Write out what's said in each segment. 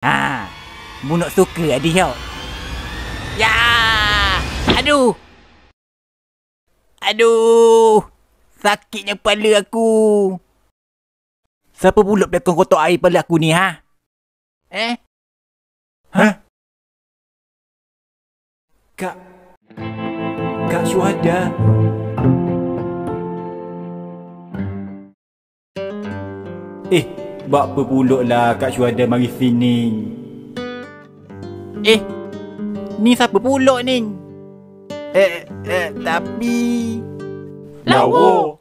Ha, mu nak suka adik tau. Ya! Aduh! Aduh! Sakitnya kepala aku. Siapa pula belakang kotak air kepala aku ni, ha? Ha? Kak Syuhada. Buat apa pula lah Kak Syuhada mari sini? Ni siapa pula ni? Tapi... Lawa!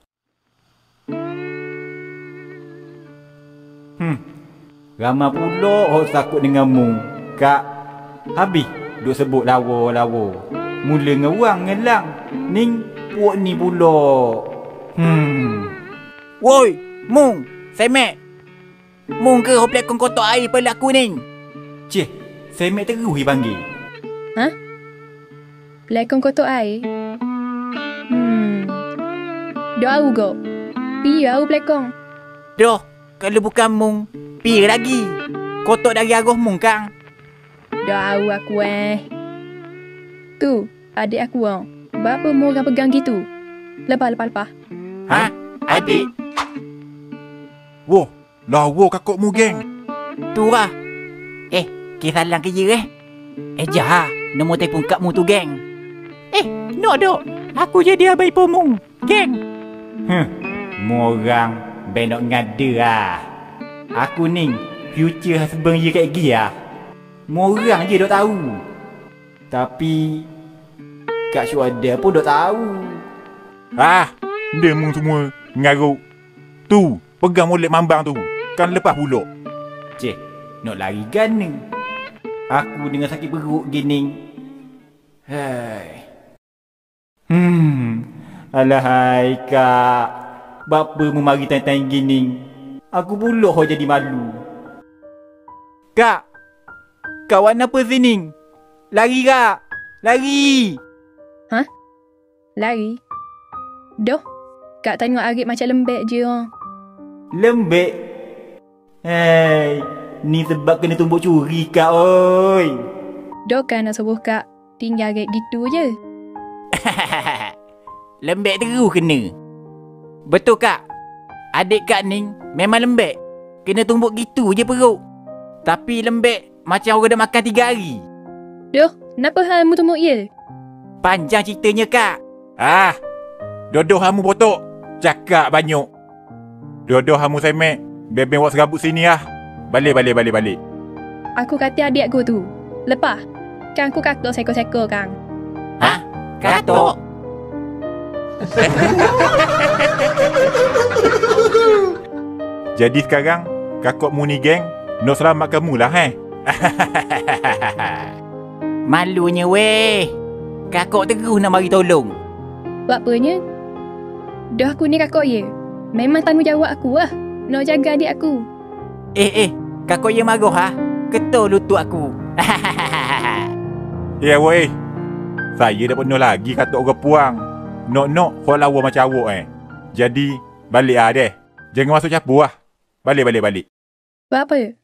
Ramai pula orang takut denganmu, Kak. Habis duk sebut lawa-lawa. Mula ngewang ngelang. Ning puak ni pula. Woi, Mung, Semek. Mung ke hop lekong kotak air pada aku ni? Cih, Semek terus dipanggil. Ha? Lekong kotak air? Dah au go. Pi au pelekong. Dah, kalau bukan Mung, pi lagi. Kotak dari arah Mung kang. Dah au aku Tu, adik aku Bapa mu orang pegang gitu? Lepas. Ha? Adik? Woh, lawa kakakmu geng. Tu lah. Kisalang kerja jah, nombor telefon kakmu tu geng. Nak dok. Aku jadi abai pomung, geng. Mu orang benok ngada lah. Aku ni future husband je kat dia. Mu orang je dok tahu. Tapi Kak Syuhada pun dok tahu. Dia mung semua ngaruk. Tu, pegang molek mambang tu. Kan lepas pulak. Cik, nak lari gana. Aku dengan sakit perut gini. Hai. Alahai Kak. Bapa memari tanya-tanya gini. Aku pula jadi malu. Kak. Kawan apa sini? Lari Kak. Lari. Ha? Lari? Doh, Kak tengok Arif macam lembek je. Lembek? Hei, ni sebab kena tumbuk curi Kak, oi. Doh kan nak suruh Kak tinggal Arif gitu je. Lembek terus kena. Betul Kak. Adik Kak ni memang lembek. Kena tumbuk gitu je perut. Tapi lembek macam orang dah makan 3 hari. Doh, kenapa hal mu tumuk ye? Panjang ceritanya Kak. Dodoh hamu potok. Cakap banyak. Dodoh hamu Semek. Bebeng buat serabut sini lah. Balik. Aku kata adik aku tu. Lepas. Kan aku katok seko-seko kang. Ha? Katok? Jadi sekarang, kakakmu ni geng, nak selamat kamu lah Malunya weh. Kakak terus nak mari tolong. Buat apanya? Dah aku ni kakak ye. Memang tanggungjawab aku lah. Nak jaga adik aku. Kakak ye marah ha? Ketul lutut aku. Ya weh. Saya dah penuh lagi kata orang puang. Nok kau lawa macam awak Jadi, balik lah deh. Jangan masuk campur lah. Balik. Buat apa?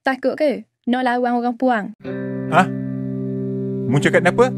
Takut ke? Nak lawan orang puang? Mu cakap kenapa?